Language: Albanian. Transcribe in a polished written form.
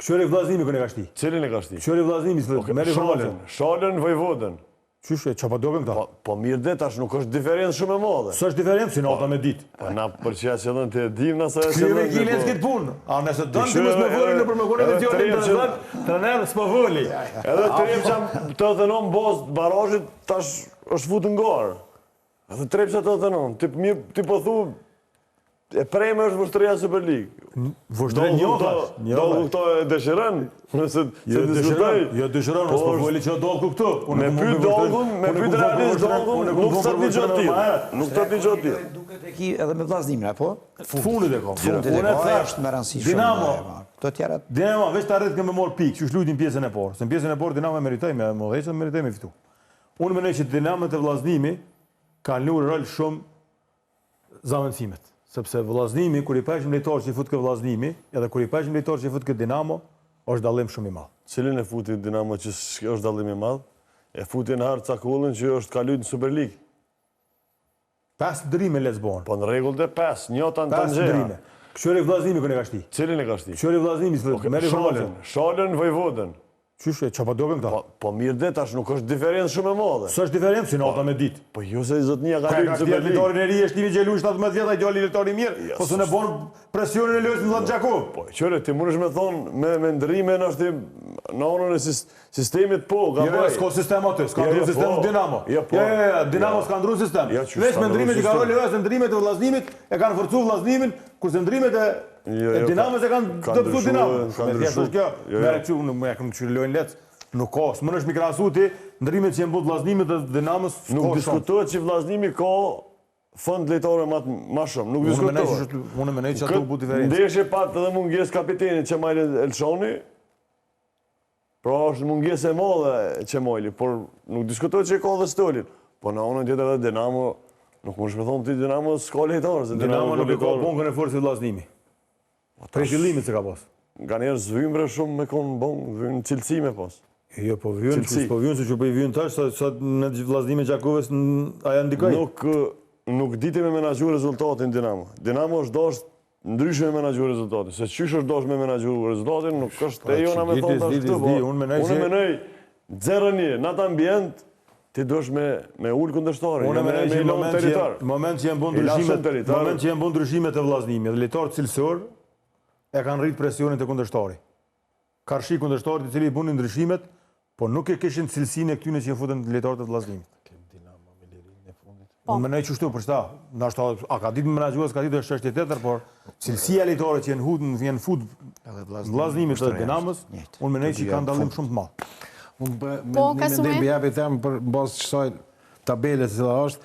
Këshori vllazënimi këne ka shti. Cilin e ka shti? Këshori vllazënimi, merri vllazën. Shalën Vojvodën. Qyshe, që pa doken këta? Po mirë dhe tash nuk është diferencë shumë e madhe. Së është diferencë, si nota me ditë. Po na përqia që dhënë të dim nëse e Kryve kile s'kitë punë. A nëse dënë të mësë me voli në përmëkone dhe tjone të zëtë, të nërë s'po voli. Edhe Trepqa të dhenon bazë barajit tash është futë në garë. Edhe Trepqa të dhenon. Ti po thu, e prejme është vështëria Super League. Vështëria njohash. Dollë këto e dëshiren, nëse se diskutoj. Jo dëshiren, nësë po voli që dollë këtu. Me pyt dollën, me pyt realist dollën, nuk sot një gjotë tjilë. Nuk sot një gjotë tjilë. Duket e ki edhe me vllaznimin, apo? Fundit e ko. Fundit e ko, është me rëndësi shumë. Dinamo, veç të arret këmë morë pikë, që shlujtin pjesën e porë. Se në pjesën e porë Dinamo e meritoj me mëdheqën, meritoj me fitu. Unë menoj që Dinamo të vllaznimi kanë luajtur rol shumë zamëndësimet. Sepse vllaznimi, kur i pashim lejtor që i fut kë vllaznimi, edhe kur i pashim lejtor që i fut kë Dinamo, është dallim shumë i madh. Cilin e futi Dinamo që është dallim i madh? E futi në Hartë Cakullën që është kaluar në Super League. 5 ndrime Lezbon. Po në rregull dhe 5, njota në Tanxhera. Këshori vllaznimi këne ka shti. Cilin e ka shti? Këshori vllaznimi, merri vllazën. Shalën Vojvodën. Qyshe, që pa doken këta? Po mirë dhe tash nuk është diferencë shumë e madhe. Së është diferencë, si nota me ditë. Po jo se zotnia ka Ka këtë letorin e ri, është timi gjelu 17 vjeta, i djali letori mirë, po së në bon presionin e lojës në Vllazë Gjakov. Po qëre, ti mundesh me thonë me ndrime në është në onën e sistemit po, ka bëj. S'ko sistem aty, s'ka ndru sistem Dinamo. Dinamo s'ka ndru sistem. Veç me ndrimet i ka roli lojës, ndrimet e vllaznimit e kanë forcu vllaznimin, kurse ndrimet e Dinamos e kanë dëpsu Dinamo. Me e kam qyrë lojnë letë. Nuk ka, së më nëshë mi krasu ti, ndrimet që jenë bët vllaznimit dhe Dinamos s'ka shumë. Nuk diskutohet që vllaznimi ka fond lejtore ma shumë, nuk diskutohet. Unë menej që ato u bu diferencë. Ndeshje pat edhe munges kapitenit Qemajli Elshoni, pra është munges e madhe Qemajli, por nuk diskutohet që ka dhe Stolin. Po në onën tjetër edhe Dinamo, nuk më shme thonë ti Dinamo s'ka lejtore. Dinamo nuk e ka bongën e forës e vllaznimi. Prej fillimit se ka pas. Nga njerë zvymbre shumë me konë bongë, vynë cilësi me pas. Jo, po vynë, se që po i vynë tash, sa në vllaznime Gjakovës aja ndikoj. Nuk diti me menagju rezultatin Dinamo. Dinamo është dashtë ndryshme me menagju rezultatin. Se qysh është dashtë me menagju rezultatin, nuk është e jona me thonë tash të po. Unë menoj, 0-1, në atë ambient, ti dosh me ullë këndështari. Unë menoj që në moment që jenë bon ndryshimet e vllaznimi, dhe lejtarë cilësor, e kanë rritë presionin të këndështari. Karshi këndështarit i cili i bunin ndryshimet, po nuk e kishin cilësinë e këtyne që i futën lejtarët e vllaznimit. Unë menoj qështu për shta. A ka ditë më menagjues, ka ditë është çështje tjetër, por cilësia lejtarët që jenë fut vllaznimit të Dinamos, unë menoj që kanë dallim shumë të madh. Unë me mendim bëjabi them për bazë qësaj tabelet që është,